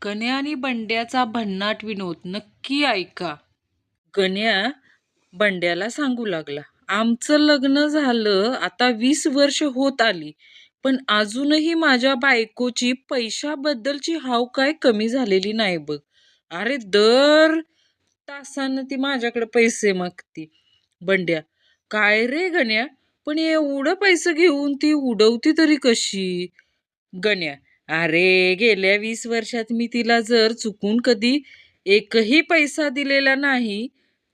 गण्या आणि बंड्याचा भन्नाट विनोद नक्की ऐका. गण्या बंड्याला सांगू लागला, आमचं लग्न झालं आता 20 वर्ष होत आली, पण अजूनही माझ्या बायकोची पैशाबद्दलची हाव काय कमी झालेली नाही बघ. अरे दर तासानं ती माझ्याकडे पैसे मागती. बंड्या, काय रे गण्या, पण एवढं पैसे घेऊन ती उडवती तरी कशी? गण्या, अरे गेल्या 20 वर्षात मी तिला जर चुकून कधी एकही पैसा दिलेला नाही,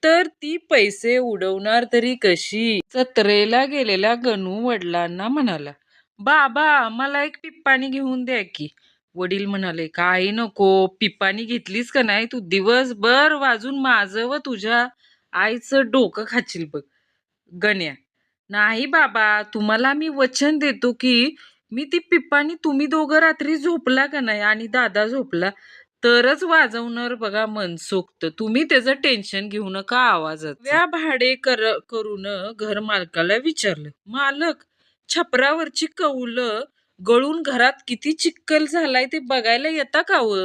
तर ती पैसे उडवणार तरी कशी? जत्रेला गेलेला गणू वडिलांना म्हणाला, बाबा मला एक पिप्पाणी घेऊन द्या की. वडील म्हणाले, काही नको, पिप्पाणी घेतलीस का नाही तू दिवसभर वाजून माझं व तुझ्या आईचं डोकं खाशील बघ. गण्या, नाही बाबा, तुम्हाला मी वचन देतो की मी ती पिप्पाणी तुम्ही दोघं रात्री झोपला का नाही आणि दादा झोपला तरच वाजवणार बघा मनसोक्त. तुम्ही त्याचं टेन्शन घेऊ नका आवाजात. व्या भाडे करून घर मालकाला विचारलं, मालक, छपरावरची कौलं गळून घरात किती चिक्कल झालाय ते बघायला येता का व?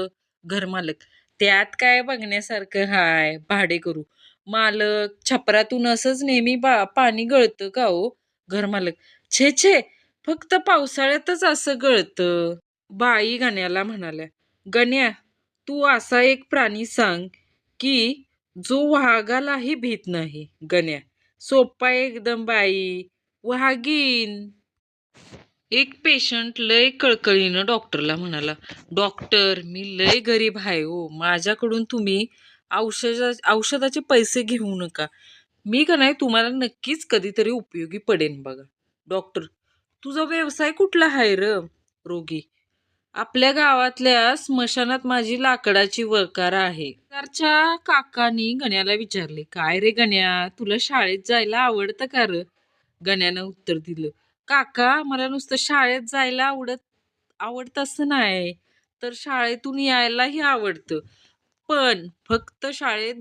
घर मालक, त्यात काय बघण्यासारखं हाय भाडे करू. मालक, छपरातून असंच नेहमी पाणी गळतं का हो? घर मालक, छे छे, फक्त पावसाळ्यातच असं गळतं. बाई गण्याला म्हणाल्या, गण्या, तू असा एक प्राणी सांग की जो वाघालाही भीत नाही. गण्या, सोपा एकदम बाई, वाघीण. एक पेशंट लय कळकळीनं डॉक्टरला म्हणाला, डॉक्टर, मी लय गरीब आहे हो, माझ्याकडून तुम्ही औषधाचे पैसे घेऊ नका. मी का नाही तुम्हाला नक्कीच कधीतरी उपयोगी पडेन बघा. डॉक्टर, तुझा व्यवसाय कुठला आहे र? रोगी, आपल्या गावातल्या स्मशानात माझी लाकडाची वकार आहे. शेजारच्या काकांनी गण्याला विचारले, काय रे गण्या, तुला शाळेत जायला आवडतं का र? गण्यानं उत्तर दिलं, काका, मला नुसतं शाळेत जायला आवडत असं नाही, तर शाळेतून यायलाही आवडतं, पण फक्त शाळेत